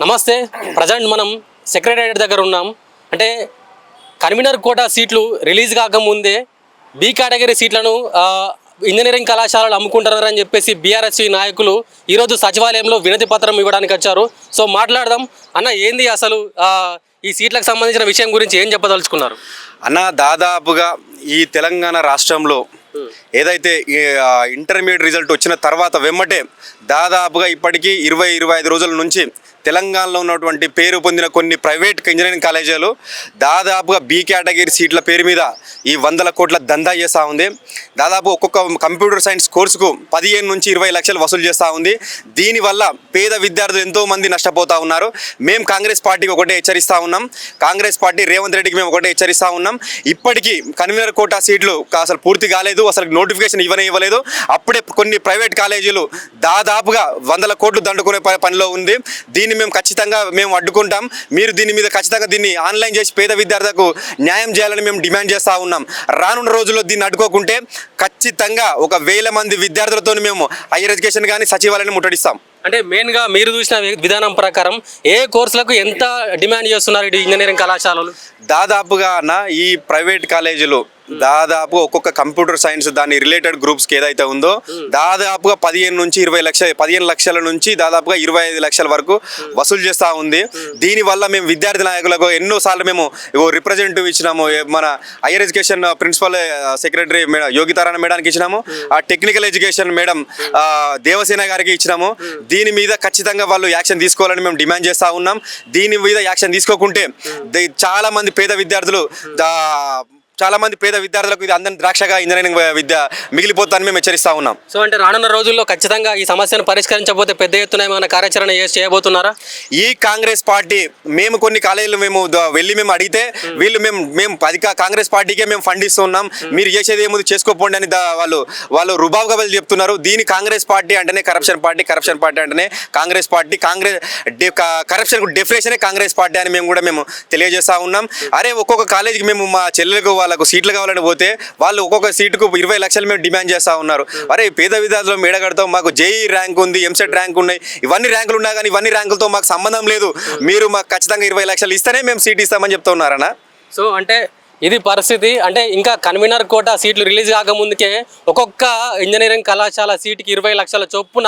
నమస్తే. ప్రజెంట్ మనం సెక్రటేరియట్ దగ్గర ఉన్నాం. అంటే కన్వీనర్ కోటా సీట్లు రిలీజ్ కాకముందే బి కేటగిరీ సీట్లను ఇంజనీరింగ్ కళాశాలలు అమ్ముకుంటున్నారని చెప్పేసి బీఆర్ఎస్ నాయకులు ఈరోజు సచివాలయంలో వినతి పత్రం ఇవ్వడానికి వచ్చారు. సో మాట్లాడదాం అన్న, ఏంది అసలు ఈ సీట్లకు సంబంధించిన విషయం గురించి ఏం చెప్పదలుచుకున్నారు అన్న? దాదాపుగా ఈ తెలంగాణ రాష్ట్రంలో ఏదైతే ఇంటర్మీడియట్ రిజల్ట్ వచ్చిన తర్వాత వెమ్మటే దాదాపుగా ఇప్పటికీ 20-25 రోజుల నుంచి తెలంగాణలో ఉన్నటువంటి పేరు పొందిన కొన్ని ప్రైవేట్ ఇంజనీరింగ్ కాలేజీలు దాదాపుగా బి కేటగిరీ సీట్ల పేరు మీద ఈ 100 కోట్ల దందా చేస్తూ ఉంది. దాదాపు ఒక్కొక్క కంప్యూటర్ సైన్స్ కోర్సుకు 15 నుంచి 20 లక్షలు వసూలు చేస్తూ ఉంది. దీనివల్ల పేద విద్యార్థులు ఎంతోమంది నష్టపోతూ ఉన్నారు. మేము కాంగ్రెస్ పార్టీకి ఒకటే హెచ్చరిస్తూ ఉన్నాం. కాంగ్రెస్ పార్టీ రేవంత్ రెడ్డికి మేము ఒకటే హెచ్చరిస్తూ ఉన్నాం. ఇప్పటికీ కన్వీనర్ కోటా సీట్లు అసలు పూర్తి కాలేదు, అసలు నోటిఫికేషన్ ఇవ్వలేదు. అప్పుడే కొన్ని ప్రైవేట్ కాలేజీలు దాదాపుగా 100 కోట్లు దండుకునే పనిలో ఉంది. దీన్ని మేము ఖచ్చితంగా అడ్డుకుంటాం. మీరు దీని మీద ఖచ్చితంగా దీన్ని ఆన్లైన్ చేసి పేద విద్యార్థులకు న్యాయం చేయాలని మేము డిమాండ్ చేస్తూ ఉన్నాం. రానున్న రోజుల్లో దీన్ని అడ్డుకోకుంటే ఖచ్చితంగా 1000 మంది విద్యార్థులతో మేము హైయర్ ఎడ్యుకేషన్ కానీ సచివాలయాన్ని ముట్టడిస్తాం. అంటే మెయిన్గా మీరు చూసిన విధానం ప్రకారం ఏ కోర్సులకు ఎంత డిమాండ్ చేస్తున్నారు ఇటు ఇంజనీరింగ్ కళాశాలలు? దాదాపుగా ఈ ప్రైవేట్ కాలేజీలు దాదాపు ఒక్కొక్క కంప్యూటర్ సైన్స్ దాని రిలేటెడ్ గ్రూప్స్కి ఏదైతే ఉందో దాదాపుగా 15 లక్షల నుంచి దాదాపుగా 25 లక్షల వరకు వసూలు చేస్తూ ఉంది. దీనివల్ల మేము విద్యార్థి నాయకులకు ఎన్నోసార్లు మేము రిప్రజెంటేటివ్ ఇచ్చినాము. మన higher education principal secretary Yogitarayana మేడానికి ఇచ్చినాము, ఆ టెక్నికల్ ఎడ్యుకేషన్ మేడం దేవసేన గారికి ఇచ్చినాము. దీని మీద ఖచ్చితంగా వాళ్ళు యాక్షన్ తీసుకోవాలని మేము డిమాండ్ చేస్తూ ఉన్నాం. దీని మీద యాక్షన్ తీసుకోకుంటే చాలా మంది పేద విద్యార్థులకు ఇది అందరి ద్రాక్షగా ఇంజనీరింగ్ విద్య మిగిలిపోతారని మేము హెచ్చరిస్తూ ఉన్నాం. సో అంటే రానున్న రోజుల్లో ఖచ్చితంగా ఈ సమస్యను పరిష్కరించకపోతే పెద్ద ఎత్తున ఏమైనా కార్యాచరణ చేయబోతున్నారా? ఈ కాంగ్రెస్ పార్టీ మేము కొన్ని కాలేజీలు వెళ్ళి అడిగితే వీళ్ళు మేము కాంగ్రెస్ పార్టీకే మేము ఫండ్ ఇస్తున్నాం, మీరు చేసేది ఏముంది చేసుకోపోండి అని వాళ్ళు రుబాబుగా వెళ్ళి చెప్తున్నారు. దీని కాంగ్రెస్ పార్టీ అంటేనే కరప్షన్ పార్టీ అంటేనే కాంగ్రెస్ పార్టీ. కరప్షన్ డెఫినేషనే కాంగ్రెస్ పార్టీ అని మేము తెలియజేస్తూ ఉన్నాం. అరే ఒక్కొక్క కాలేజీకి మేము మా చెల్లెలకు వాళ్ళకు సీట్లు కావాలని పోతే వాళ్ళు ఒక్కొక్క సీటుకు 20 లక్షలు మేము డిమాండ్ చేస్తూ ఉన్నారు. అరే పేద విద్యార్థులు మేడగడతాం, మాకు జేఈ ర్యాంక్ ఉంది, ఎంసెట్ ర్యాంక్ ఉన్నాయి, ఇవన్నీ ర్యాంకులు ఉన్నా కానీ ఇవన్నీ ర్యాంకులతో మాకు సంబంధం లేదు, మీరు మాకు ఖచ్చితంగా 20 లక్షలు ఇస్తేనే మేము సీట్ ఇస్తామని చెప్తా ఉన్నారన్న. సో అంటే ఇది పరిస్థితి. అంటే ఇంకా కన్వీనర్ కోటా సీట్లు రిలీజ్ కాకముందుకే ఒక్కొక్క ఇంజనీరింగ్ కళాశాల సీటుకి 20 లక్షల చొప్పున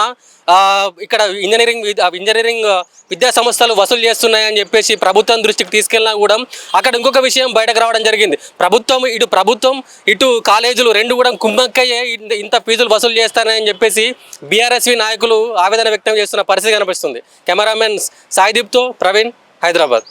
ఇక్కడ ఇంజనీరింగ్ విద్యా సంస్థలు వసూలు చేస్తున్నాయని చెప్పేసి ప్రభుత్వం దృష్టికి తీసుకెళ్ళినా కూడా అక్కడ ఇంకొక విషయం బయటకు రావడం జరిగింది. ప్రభుత్వం ఇటు కాలేజీలు రెండు కూడా కుమ్మక్కయ్యే ఇంత ఫీజులు వసూలు చేస్తానని చెప్పేసి బీఆర్ఎస్వి నాయకులు ఆవేదన వ్యక్తం చేస్తున్న పరిస్థితి కనిపిస్తుంది. కెమెరామెన్ సాయిదీప్తో ప్రవీణ్, హైదరాబాద్.